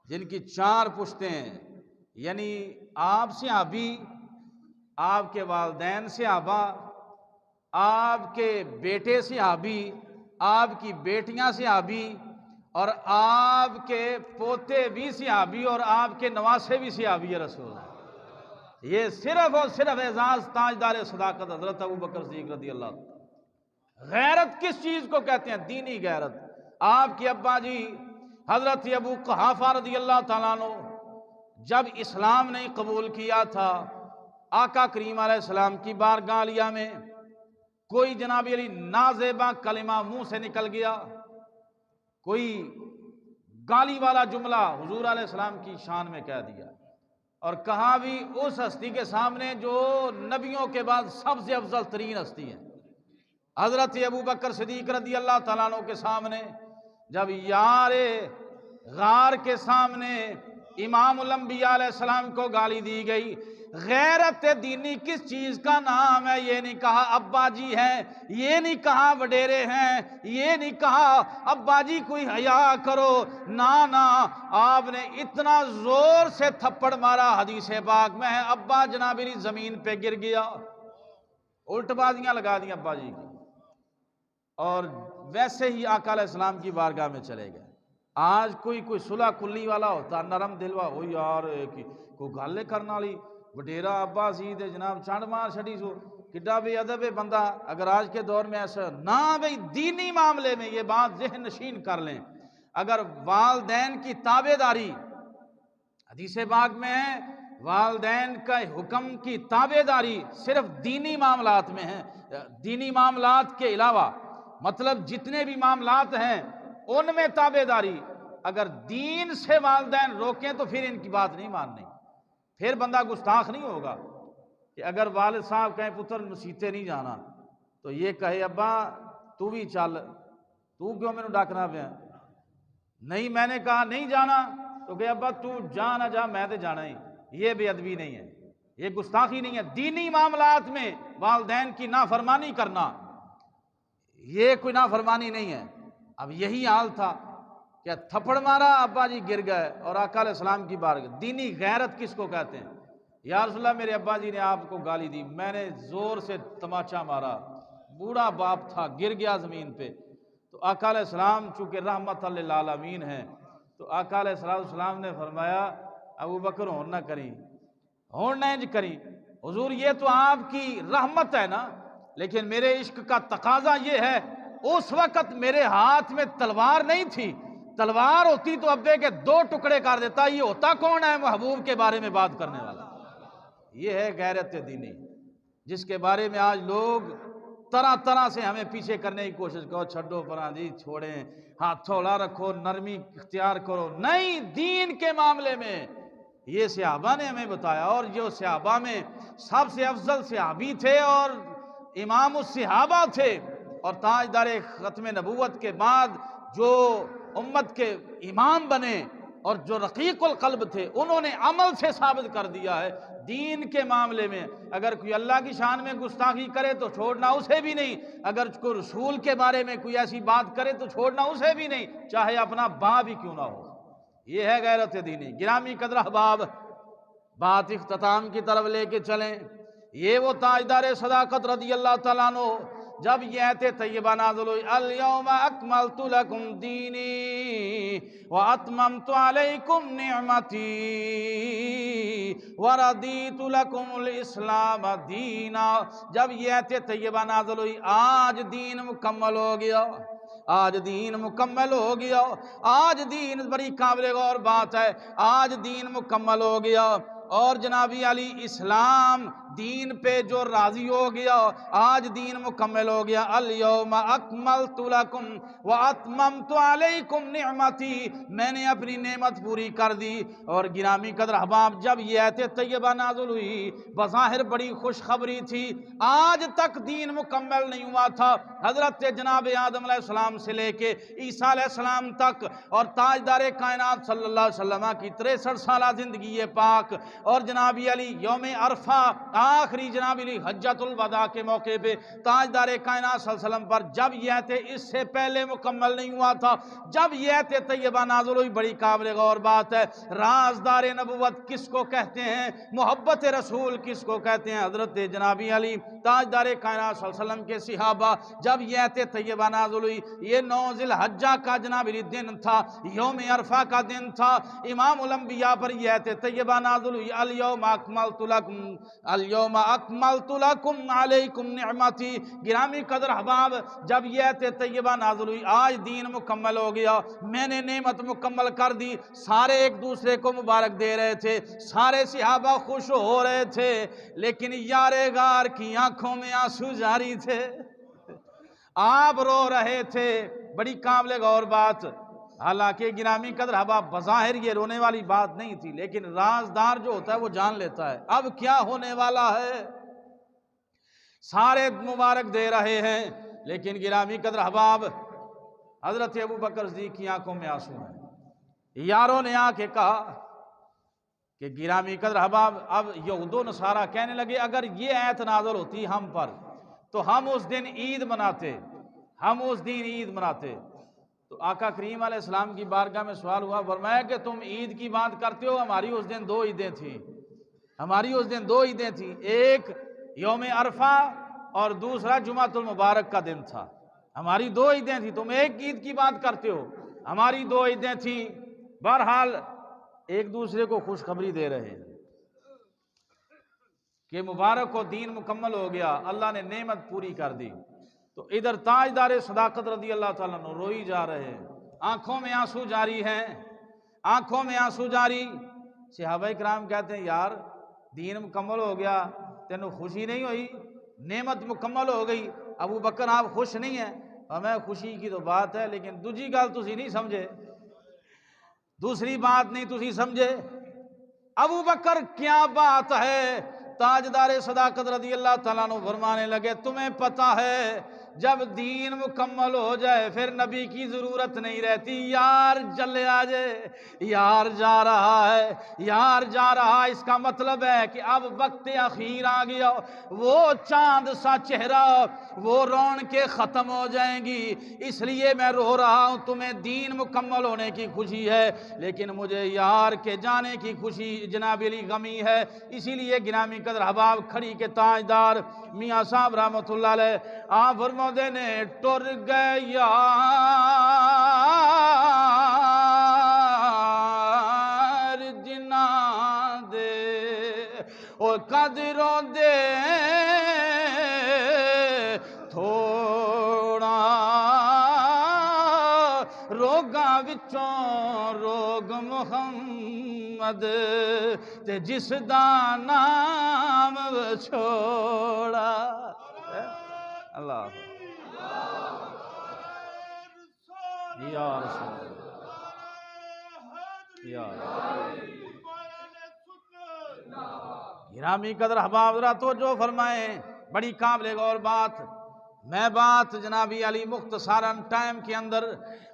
جن کی 4 پشتیں، یعنی آپ صحابی، آپ کے والدین صحابہ، آپ کے بیٹے صحابی، آپ کی بیٹیاں صحابی، اور آپ کے پوتے بھی صحابی، اور آپ کے نواسے بھی صحابی رسول ہیں۔ یہ صرف اور صرف اعزاز تاجدار صداقت حضرت ابو بکر صدیق رضی اللہ عنہ۔ غیرت کس چیز کو کہتے ہیں؟ دینی غیرت۔ آپ کے ابا جی حضرت ابو قحافہ رضی اللہ تعالیٰ عنہ جب اسلام نے قبول کیا تھا، آقا کریم علیہ السلام کی بارگاہ عالیہ میں کوئی جناب علی نازیبا کلمہ منہ سے نکل گیا، کوئی گالی والا جملہ حضور علیہ السلام کی شان میں کہہ دیا، اور کہا بھی اس ہستی کے سامنے جو نبیوں کے بعد سب سے افضل ترین ہستی ہے، حضرت ابو بکر صدیق رضی اللہ تعالیٰ عنہ کے سامنے جب یار غار کے سامنے امام الانبیاء علیہ السلام کو گالی دی گئی۔ غیرت دینی کس چیز کا نام ہے؟ یہ نہیں کہا ابا جی ہیں، یہ نہیں کہا وڈیرے ہیں، یہ نہیں کہا ابا جی کوئی حیا کرو، نہ آپ نے اتنا زور سے تھپڑ مارا، حدیث پاک میں ہے ابا جناب علی زمین پہ گر گیا، الٹ بازیاں لگا دیں ابا جی کی، اور ویسے ہی آقا علیہ السلام کی بارگاہ میں چلے گئے۔ آج کوئی صلح کلی والا ہوتا، نرم دل وا ہو یار کوئی گل کرنے والی وڈیرا ابا سی تے جناب چنڈ مار چھڑی سو، کڈا بے ادب ہے بندہ۔ اگر آج کے دور میں ایسا نہ بھئی دینی معاملے میں یہ بات ذہن نشین کر لیں، اگر والدین کی تابع داری، حدیث پاک میں ہے والدین کا حکم کی تابع داری صرف دینی معاملات میں ہے، دینی معاملات کے علاوہ مطلب جتنے بھی معاملات ہیں ان میں تابع داری، اگر دین سے والدین روکیں تو پھر ان کی بات نہیں ماننی، پھر بندہ گستاخ نہیں ہوگا۔ کہ اگر والد صاحب کہیں پتر مسیتے نہیں جانا تو یہ کہے ابا تو بھی چل، تو کیوں میں نے ڈاکنا پیا؟ نہیں میں نے کہا نہیں جانا تو کہ ابا تو جا نہ جا میں تو جانا ہی، یہ بے ادبی نہیں ہے، یہ گستاخی نہیں ہے۔ دینی معاملات میں والدین کی نافرمانی کرنا یہ کوئی نافرمانی نہیں ہے۔ اب یہی حال تھا کہ تھپڑ مارا، ابا جی گر گئے، اور آقا علیہ السلام کی بارگاہ۔ دینی غیرت کس کو کہتے ہیں؟ یا رسول اللہ میرے ابا جی نے آپ کو گالی دی، میں نے زور سے تماچا مارا، بوڑھا باپ تھا گر گیا زمین پہ، تو آقا علیہ السلام چونکہ رحمت للعالمین ہیں تو آقا علیہ السلام نے فرمایا ابو بکر ہون نہ کریں، ہون نہ کریں حضور، یہ تو آپ کی رحمت ہے نا، لیکن میرے عشق کا تقاضا یہ ہے، اس وقت میرے ہاتھ میں تلوار نہیں تھی، تلوار ہوتی تو ابے کے 2 ٹکڑے کر دیتا۔ یہ ہوتا کون ہے محبوب کے بارے میں بات کرنے والا؟ یہ ہے غیرت دینی، جس کے بارے میں آج لوگ طرح طرح سے ہمیں پیچھے کرنے کی کوشش کرو، چھڈو پرا جی، چھوڑیں، ہاتھ تھوڑا رکھو، نرمی اختیار کرو۔ نہیں، دین کے معاملے میں یہ صحابہ نے ہمیں بتایا، اور جو صحابہ میں سب سے افضل صحابی تھے اور امام الصحابہ تھے، اور تاجدار ختم نبوت کے بعد جو امت کے امام بنے اور جو رقیق القلب تھے، انہوں نے عمل سے ثابت کر دیا ہے دین کے معاملے میں اگر کوئی اللہ کی شان میں گستاخی کرے تو چھوڑنا اسے بھی نہیں، اگر کوئی رسول کے بارے میں کوئی ایسی بات کرے تو چھوڑنا اسے بھی نہیں، چاہے اپنا باپ بھی کیوں نہ ہو۔ یہ ہے غیرت دینی۔ گرامی قدر احباب، بات اختتام کی طرف لے کے چلیں۔ یہ وہ تاجدار صداقت رضی اللہ تعالیٰ عنہ جب یہ آیت طیبہ نازل ہوئی، الیوم اکملت لکم دینی واتممت علیکم نعمتی وردیت لکم الاسلام دینا، جب یہ آیت طیبہ نازل ہوئی آج دین مکمل ہو گیا، آج دین مکمل ہو گیا، آج دین، بڑی قابل غور بات ہے، آج دین مکمل ہو گیا، اور جنابی علی اسلام دین پہ جو راضی ہو گیا، آج دین مکمل ہو گیا۔ الیوم اکملت لکم واتممت علیکم نعمتی، میں نے اپنی نعمت پوری کر دی۔ اور گرامی قدر احباب، جب یہ آیت طیبہ نازل ہوئی بظاہر بڑی خوشخبری تھی، آج تک دین مکمل نہیں ہوا تھا، حضرت جناب آدم علیہ السلام سے لے کے عیسیٰ علیہ السلام تک، اور تاجدار کائنات صلی اللہ علیہ وسلم کی 63 سالہ زندگی پاک، اور جناب علی یوم عرفہ آخری جناب علی حجۃ الوداع کے موقع پہ تاجدار کائنات صلی اللہ علیہ وسلم پر جب یہ آیت اس سے پہلے مکمل نہیں ہوا تھا، جب یہ آیت طیبہ نازل ہوئی، بڑی قابل غور بات ہے، رازدار نبوت کس کو کہتے ہیں، محبت رسول کس کو کہتے ہیں، حضرت جناب علی تاجدار کائنات صلی اللہ علیہ وسلم کے صحابہ، جب یہ آیت طیبہ نازل ہوئی، یہ 9 ذی الحجہ کا جناب علی دن تھا، یوم عرفہ کا دن تھا، امام الانبیاء پر یہ آیت طیبہ نازل ہوئی الیوم اکملت لکم علیکم نعمتی۔ گرامی قدر احباب، جب یہ آیت طیبہ نازل ہوئی، آج دین مکمل ہو گیا، میں نے نعمت مکمل کر دی، سارے ایک دوسرے کو مبارک دے رہے تھے، سارے صحابہ خوش ہو رہے تھے، لیکن یار غار کی آنکھوں میں آنسو جاری تھے، آپ رو رہے تھے۔ بڑی قابل غور بات، حالانکہ گرامی قدر احباب بظاہر یہ رونے والی بات نہیں تھی، لیکن رازدار جو ہوتا ہے وہ جان لیتا ہے اب کیا ہونے والا ہے۔ سارے مبارک دے رہے ہیں، لیکن گرامی قدر احباب حضرت ابوبکر صدیق کی آنکھوں میں آنسو ہیں۔ یاروں نے آ کے کہا کہ گرامی قدر احباب، اب یہود و نصارہ کہنے لگے اگر یہ آیت نازل ہوتی ہم پر تو ہم اس دن عید مناتے، ہم اس دن عید مناتے۔ تو آقا کریم علیہ السلام کی بارگاہ میں سوال ہوا، فرمایا کہ تم عید کی بات کرتے ہو، ہماری اس دن 2 عیدیں تھیں، ہماری اس دن 2 عیدیں تھیں، ایک یوم عرفہ اور دوسرا جمعۃ المبارک کا دن تھا، ہماری 2 عیدیں تھیں، تم ایک عید کی بات کرتے ہو، ہماری 2 عیدیں تھیں۔ بہرحال ایک دوسرے کو خوشخبری دے رہے ہیں کہ مبارک ہو، دین مکمل ہو گیا، اللہ نے نعمت پوری کر دی۔ تو ادھر تاجدار صداقت رضی اللہ تعالیٰ عنہ روئی جا رہے ہیں، آنکھوں میں آنسو جاری ہیں، آنکھوں میں آنسو جاری۔ صحابہ کرام کہتے ہیں یار دین مکمل ہو گیا، تینوں خوشی نہیں ہوئی؟ نعمت مکمل ہو گئی، ابو بکر آپ خوش نہیں ہیں؟ ہمیں خوشی کی تو بات ہے، لیکن دوسری گل تسی نہیں سمجھے، دوسری بات نہیں تسی سمجھے۔ ابو بکر کیا بات ہے؟ تاجدار صداقت رضی اللہ تعالیٰ عنہ فرمانے لگے تمہیں پتہ ہے جب دین مکمل ہو جائے پھر نبی کی ضرورت نہیں رہتی، یار چلے آ جائے، یار جا رہا ہے، یار جا رہا ہے، اس کا مطلب ہے کہ اب وقت اخیر آ گیا، وہ چاند سا چہرہ، وہ رونقیں ختم ہو جائیں گی، اس لیے میں رو رہا ہوں، تمہیں دین مکمل ہونے کی خوشی ہے لیکن مجھے یار کے جانے کی خوشی جناب علی غمی ہے۔ اسی لیے گرامی قدر احباب کھڑی کے تاجدار میاں صاحب رحمۃ اللہ علیہ آپ فرماتے نے ٹر گئے یار جنا دے او قدروں دے تھوڑا روگاں وچوں روگ محمد تے جس دا نام چھوڑا۔ اللہ یا رسول اللہ، یا گرامی قدر احباب ذرا توجہ فرمائیں، بڑی قابل غور بات، میں بات جنابی علی مختصراً ٹائم کے اندر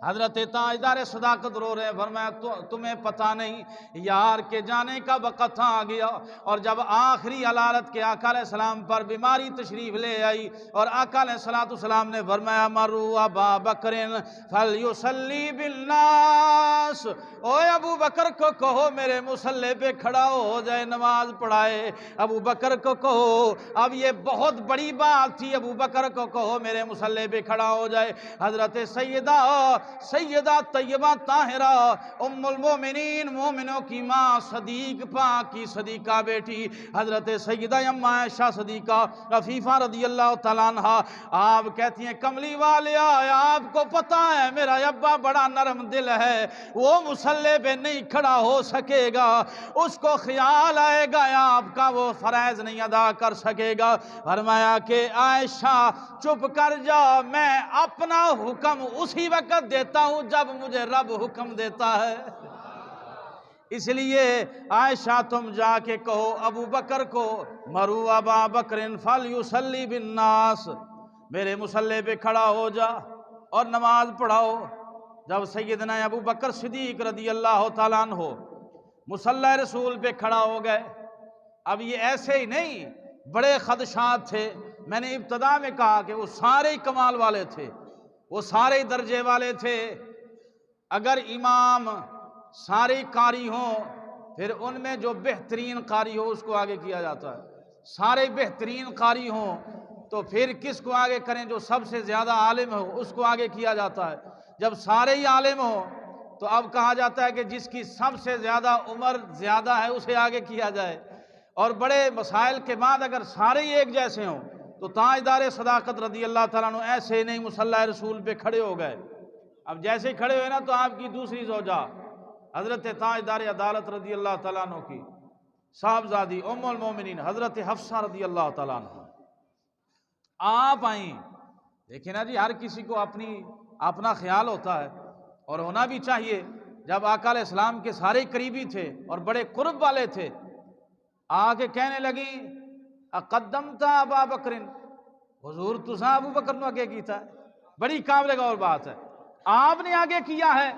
حضرت تاجدار صداقت رو رہے ہیں، فرمایا تمہیں پتہ نہیں یار کے جانے کا وقت آ گیا، اور جب آخری علالت کے آقا علیہ السلام پر بیماری تشریف لے آئی اور آقا علیہ السلام نے فرمایا مرو ابا بکر فلیصلی بالناس، اوے ابو بکر کو کہو میرے مصلی پہ کھڑا ہو جائے نماز پڑھائے، ابو بکر کو کہو، اب یہ بہت بڑی بات تھی، ابو بکر کو کہو میرے مصلی پہ کھڑا ہو جائے۔ حضرت سیدہ طیبہ طاہرہ ام المومنین، مومنوں کی ماں، صدیق پاک کی صدیقہ بیٹی حضرت سیدہ ام عائشہ صدیقہ عفیفہ رضی اللہ تعالیٰ عنہ آپ کہتی ہیں کملی والے آپ کو پتہ ہے میرا ابا بڑا نرم دل ہے، وہ مصلی پہ نہیں کھڑا ہو سکے گا، اس کو خیال آئے گا آپ کا وہ فرائض نہیں ادا کر سکے گا۔ فرمایا کہ عائشہ چپ کر جا، میں اپنا حکم اسی وقت دیتا ہوں جب مجھے رب حکم دیتا ہے، اس لیے عائشہ تم جا کے کہو ابو بکر کو مرو ابا بکر فلیصلی بالناس، میرے مصلی پہ کھڑا ہو جا اور نماز پڑھاؤ۔ جب سیدنا ابو بکر صدیق رضی اللہ تعالیٰ عنہ مصلی رسول پہ کھڑا ہو گئے، اب یہ ایسے ہی نہیں، بڑے خدشات تھے، میں نے ابتدا میں کہا کہ وہ سارے ہی کمال والے تھے، وہ سارے ہی درجے والے تھے، اگر امام سارے قاری ہوں پھر ان میں جو بہترین قاری ہو اس کو آگے کیا جاتا ہے، سارے بہترین قاری ہوں تو پھر کس کو آگے کریں؟ جو سب سے زیادہ عالم ہو اس کو آگے کیا جاتا ہے، جب سارے ہی عالم ہوں تو اب کہا جاتا ہے کہ جس کی سب سے زیادہ عمر زیادہ ہے اسے آگے کیا جائے، اور بڑے مسائل کے بعد اگر سارے ہی ایک جیسے ہوں تو تاجدار صداقت رضی اللہ تعالیٰ عنہ ایسے ہی نہیں مصلی رسول پہ کھڑے ہو گئے۔ اب جیسے ہی کھڑے ہوئے نا تو آپ کی دوسری زوجہ حضرت تاجدار عدالت رضی اللہ تعالیٰ عنہ کی صاحبزادی ام المومنین حضرت حفصہ رضی اللہ تعالیٰ عنہ آپ آئیں۔ دیکھیں نا جی، ہر کسی کو اپنا خیال ہوتا ہے اور ہونا بھی چاہیے۔ جب آقا علیہ السلام کے سارے قریبی تھے اور بڑے قرب والے تھے، آ کے کہنے لگی اقدمت ابا بکر، حضور تساں ابو بکر نو آگے کیتا ہے، بڑی قابل غور بات ہے، آپ نے آگے کیا ہے،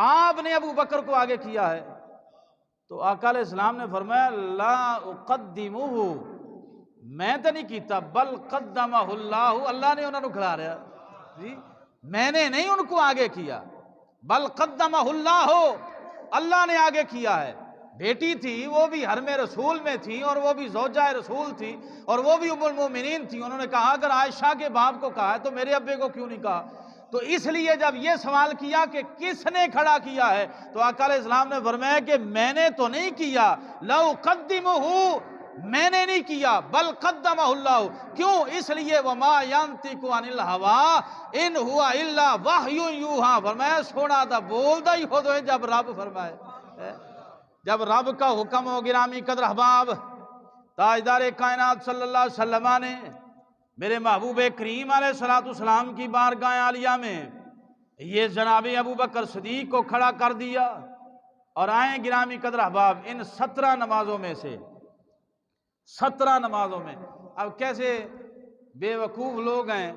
آپ نے ابو بکر کو آگے کیا ہے۔ تو آقا علیہ السلام نے فرمایا لا اقدمہ، میں تو نہیں کیتا، بل قدمہ اللہ، اللہ نے انہوں نے کھڑا رہا جی، میں نے نہیں ان کو آگے کیا، بل قدمہ اللہ، اللہ نے آگے کیا ہے۔ بیٹی تھی وہ بھی حرم رسول میں تھی اور وہ بھی زوجہ رسول تھی اور وہ بھی ام المومنین تھی، انہوں نے کہا اگر عائشہ کے باپ کو کہا ہے تو میرے ابے کو کیوں نہیں کہا؟ تو اس لیے جب یہ سوال کیا کہ کس نے کھڑا کیا ہے تو آقا علیہ السلام نے فرمایا کہ میں نے تو نہیں کیا، لو قدمہ، میں نے نہیں کیا، بل قدمہ اللہ، کیوں؟ اس لیے وما ینطق عن الہوی ان ہوا الا وحی یوحی، فرمایا سونا تھا بولتا ہی خود ہے جب رب فرمائے، جب رب کا حکم ہو۔ گرامی قدر احباب، تاجدار کائنات صلی اللہ علیہ وسلم نے میرے محبوب کریم علیہ السلام کی بارگاہ عالیہ میں یہ جناب ابو بکر صدیق کو کھڑا کر دیا، اور آئیں گرامی قدر احباب ان 17 نمازوں میں سے 17 نمازوں میں، اب کیسے بے وقوف لوگ ہیں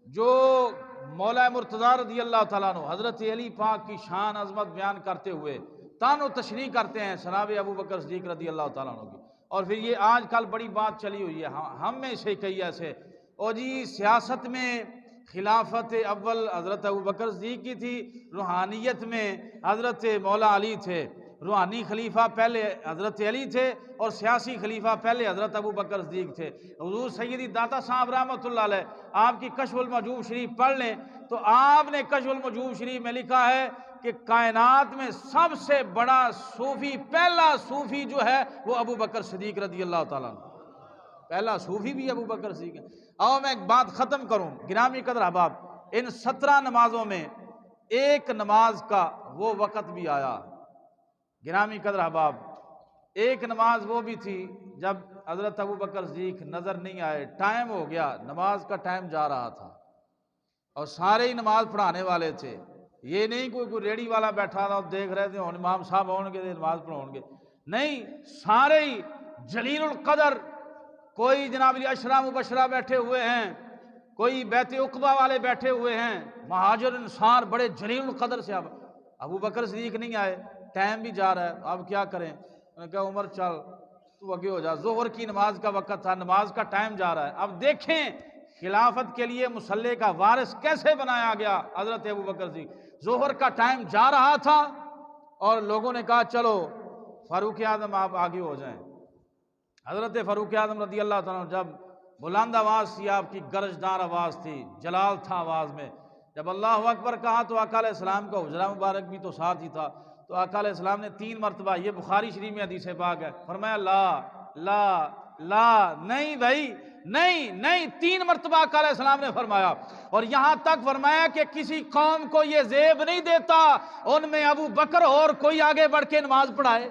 جو مولا مرتضیٰ رضی اللہ تعالیٰ عنہ حضرت علی پاک کی شان عظمت بیان کرتے ہوئے تان و تشریح کرتے ہیں جناب ابو بکر صدیق رضی اللہ تعالیٰ عنہ کی، اور پھر یہ آج کل بڑی بات چلی ہوئی ہے ہم میں سے کئی ایسے، اور جی سیاست میں خلافت اول حضرت ابو بکر صدیق کی تھی، روحانیت میں حضرت مولا علی تھے، روحانی خلیفہ پہلے حضرت علی تھے اور سیاسی خلیفہ پہلے حضرت ابو بکر صدیق تھے۔ حضور سیدی داتا صاحب رحمۃ اللہ علیہ آپ کی کشف المحجوب شریف پڑھ لیں تو آپ نے کشف المحجوب شریف میں لکھا ہے کہ کائنات میں سب سے بڑا صوفی، پہلا صوفی جو ہے وہ ابو بکر صدیق رضی اللہ تعالیٰ عنہ، پہلا صوفی بھی ابو بکر صدیق ہے۔ اور میں ایک بات ختم کروں گرامی قدر احباب، ان 17 نمازوں میں ایک نماز کا وہ وقت بھی آیا گرامی قدر احباب، ایک نماز وہ بھی تھی جب حضرت ابو بکر صدیق نظر نہیں آئے، ٹائم ہو گیا، نماز کا ٹائم جا رہا تھا اور سارے ہی نماز پڑھانے والے تھے، یہ نہیں کوئی ریڑی والا بیٹھا تھا دیکھ رہے تھے امام صاحب ہوں گے نماز پڑھاؤں گے، نہیں، سارے ہی جلیل القدر، کوئی جناب علی اشرا مبشرہ بیٹھے ہوئے ہیں، کوئی بیت عقبہ والے بیٹھے ہوئے ہیں، مہاجر انصار بڑے جلیل القدر سے، اب ابو بکر صدیق نہیں آئے، ٹائم بھی جا رہا ہے، اب کیا کریں؟ انہوں نے کہا عمر چل تو آگے ہو جا، ظہر کی نماز کا وقت تھا، نماز کا ٹائم جا رہا ہے۔ اب دیکھیں خلافت کے لیے مصلی کا وارث کیسے بنایا گیا حضرت ابو بکر صدیق، ظہر کا ٹائم جا رہا تھا اور لوگوں نے کہا چلو فاروق اعظم آپ آگے ہو جائیں۔ حضرت فاروق اعظم رضی اللہ تعالیٰ عنہ، جب بلند آواز تھی، آپ کی گرجدار آواز تھی، جلال تھا آواز میں، جب اللہ اکبر کہا تو آقا علیہ السلام کا حجرہ مبارک بھی تو ساتھ ہی تھا، تو آقا علیہ السلام نے 3 مرتبہ، یہ بخاری شریف میں حدیث پاک ہے، فرمایا لا لا لا، نہیں بھائی نہیں، 3 مرتبہ آقا علیہ السلام نے فرمایا، اور یہاں تک فرمایا کہ کسی قوم کو یہ زیب نہیں دیتا ان میں ابو بکر اور کوئی آگے بڑھ کے نماز پڑھائے۔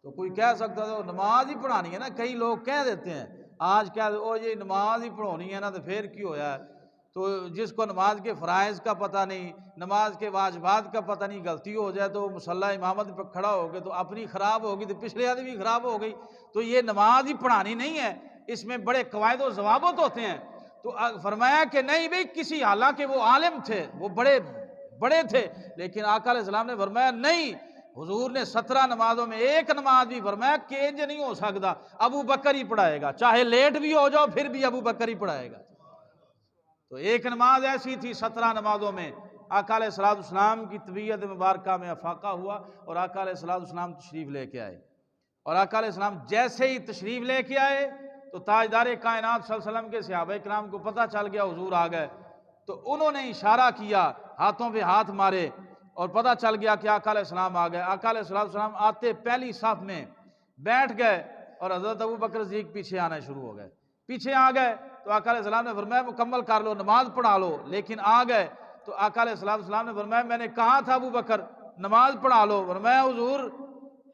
تو کوئی کہہ سکتا تھا نماز ہی پڑھانی ہے نا، کئی لوگ کہہ دیتے ہیں آج کیا یہ نماز ہی پڑھانی ہے نا تو پھر کیوں ہویا ہے؟ تو جس کو نماز کے فرائض کا پتہ نہیں، نماز کے واجبات کا پتہ نہیں، غلطی ہو جائے تو مصلی امامت پہ کھڑا ہو گئے تو اپنی خراب ہوگی تو پچھلے آدمی بھی خراب ہو گئی، تو یہ نماز ہی پڑھانی نہیں ہے، اس میں بڑے قواعد و ضوابط ہوتے ہیں۔ تو فرمایا کہ نہیں بھئی کسی، حالانکہ وہ عالم تھے، وہ بڑے تھے، لیکن آقا علیہ السلام نے فرمایا نہیں، حضور نے 17 نمازوں میں ایک نماز بھی فرمایا کہ انج نہیں ہو سکتا، ابو بکر ہی پڑھائے گا، چاہے لیٹ بھی ہو جاؤ پھر بھی ابو بکر ہی پڑھائے گا۔ تو ایک نماز ایسی تھی 17 نمازوں میں، آقا علیہ السلام کی طبیعت مبارکہ میں افاقہ ہوا اور آقا علیہ السلام تشریف لے کے آئے، اور آقا علیہ السلام جیسے ہی تشریف لے کے آئے تو تاجدار کائنات صلی اللہ علیہ وسلم کے صحابہ کرام کو پتہ چل گیا حضور آ گئے، تو انہوں نے اشارہ کیا، ہاتھوں پہ ہاتھ مارے اور پتہ چل گیا کہ آقا علیہ السلام آ گئے۔ آقا علیہ السلام آتے پہلی صف میں بیٹھ گئے اور حضرت ابو بکر صدیق پیچھے آنا شروع ہو گئے۔ پیچھے آ گئے تو آقا علیہ السلام نے فرمایا مکمل کر لو، نماز پڑھا لو، لیکن آ گئے تو آقا علیہ السلام نے فرمایا میں نے کہا تھا ابو بکر نماز پڑھا لو، فرمایا حضور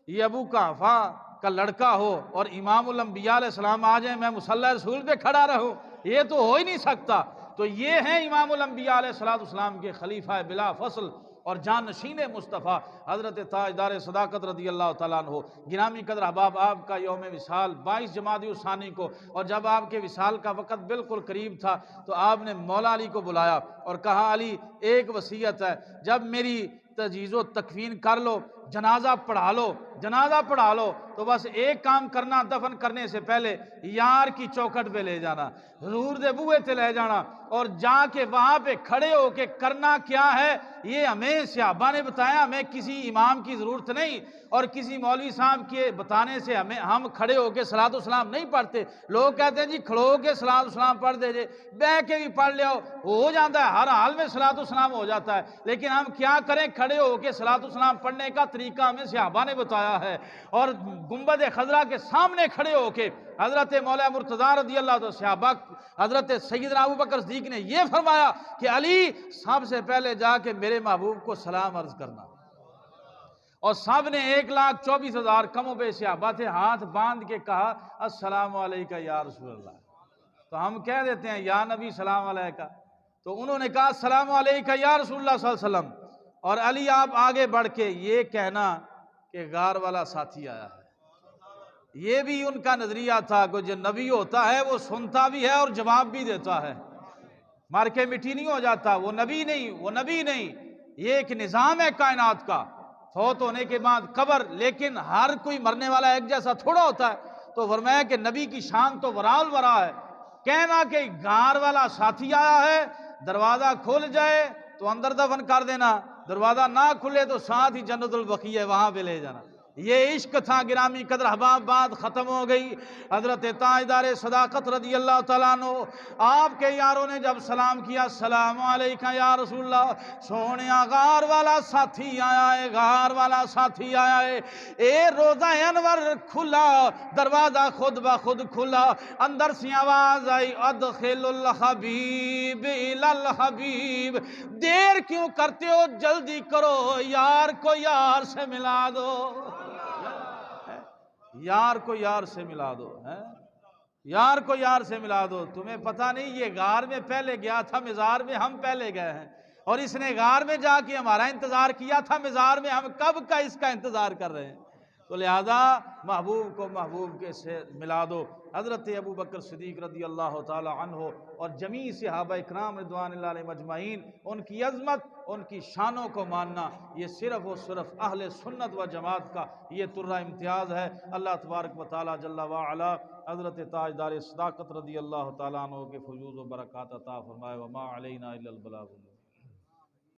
یہ ابو قحافہ کا لڑکا ہو اور امام الانبیاء علیہ السلام آ جائیں میں مصلی رسول پہ کھڑا رہوں، یہ تو ہو ہی نہیں سکتا۔ تو یہ ہیں امام الانبیاء علیہ السلام کے خلیفہ بلا فصل اور جانشین مصطفیٰ حضرت تاجدار صداقت رضی اللہ تعالیٰ عنہ۔ گرامی قدر احباب، آپ کا یوم وصال 22 جمادی الثانی کو، اور جب آپ کے وصال کا وقت بالکل قریب تھا تو آپ نے مولا علی کو بلایا اور کہا علی ایک وصیت ہے، جب میری تجہیز و تکفین کر لو، جنازہ پڑھا لو، جنازہ پڑھا لو تو بس ایک کام کرنا، دفن کرنے سے پہلے یار کی چوکھٹ پہ لے جانا، حضور دے بوئے تے لے جانا، اور جا کے وہاں پہ کھڑے ہو کے کرنا کیا ہے یہ ہمیں صحابہ نے بتایا، ہمیں کسی امام کی ضرورت نہیں اور کسی مولوی صاحب کے بتانے سے ہم کھڑے ہو کے صلاۃ والسلام نہیں پڑھتے۔ لوگ کہتے ہیں جی کھڑو ہو کے صلاۃ والسلام پڑھ دے جے، بہ کے بھی پڑھ لیاؤ، ہو جاتا ہے، ہر حال میں صلاۃ والسلام ہو جاتا ہے، لیکن ہم کیا کریں؟ کھڑے ہو کے صلاۃ والسلام پڑھنے کا طریقہ ہمیں صحابہ نے بتایا ہے، اور گنبد خضرا کے سامنے کھڑے ہو کے حضرت مولا مرتضیٰ رضی اللہ عنہ صحابہ حضرت سیدنا ابو بکر صدیق نے یہ فرمایا کہ علی سب سے پہلے جا کے میرے محبوب کو سلام عرض کرنا، اور سب نے 1,24,000 کم و بیش صحابہ تھے، ہاتھ باندھ کے کہا السلام علیکہ یا رسول اللہ۔ تو ہم کہہ دیتے ہیں یا نبی سلام علیکہ، تو انہوں نے کہا السلام علیکہ یا رسول اللہ صلی اللہ علیہ وسلم، اور علی آپ آگے بڑھ کے یہ کہنا کہ غار والا ساتھی آیا ہے۔ یہ بھی ان کا نظریہ تھا کہ جو نبی ہوتا ہے وہ سنتا بھی ہے اور جواب بھی دیتا ہے، مار کے مٹی نہیں ہو جاتا، وہ نبی نہیں، یہ ایک نظام ہے کائنات کا، فوت ہونے کے بعد قبر، لیکن ہر کوئی مرنے والا ایک جیسا تھوڑا ہوتا ہے۔ تو فرمایا کہ نبی کی شان تو ورال ورا ہے، کہنا کہ غار والا ساتھی آیا ہے، دروازہ کھل جائے تو اندر دفن کر دینا، دروازہ نہ کھلے تو ساتھ ہی جنت البقیع ہے وہاں پہ لے جانا۔ یہ عشق تھا گرامی قدر احباب، بات ختم ہو گئی۔ حضرت تاجدار صداقت رضی اللہ تعالیٰ عنہ، آپ کے یاروں نے جب سلام کیا السلام علیکہ یا رسول اللہ، سونیا غار والا ساتھی آیا ہے، غار والا ساتھی آیا ہے۔ اے روزہ انور کھلا، دروازہ خود بخود کھلا، اندر سے آواز آئی ادخل الحبیب الی الحبیب، دیر کیوں کرتے ہو، جلدی کرو، یار کو یار سے ملا دو، یار کو یار سے ملا دو، یار کو یار سے ملا دو۔ تمہیں پتہ نہیں یہ غار میں پہلے گیا تھا، مزار میں ہم پہلے گئے ہیں، اور اس نے غار میں جا کے ہمارا انتظار کیا تھا، مزار میں ہم کب کا اس کا انتظار کر رہے ہیں۔ تو لہذا محبوب کو محبوب کے سے ملا دو۔ حضرت ابو بکر صدیق رضی اللہ تعالی عنہ اور جمیع صحابہ اکرام رضوان اللہ علیہ مجمعین، ان کی عظمت، ان کی شانوں کو ماننا، یہ صرف و صرف اہل سنت و جماعت کا یہ ترہ امتیاز ہے۔ اللہ تبارک و تعالی جل وعلا حضرت تاجدار صداقت رضی اللہ تعالیٰ عنہ کے فیوض و برکات عطا فرمائے۔ وما علینا الا البلاغ۔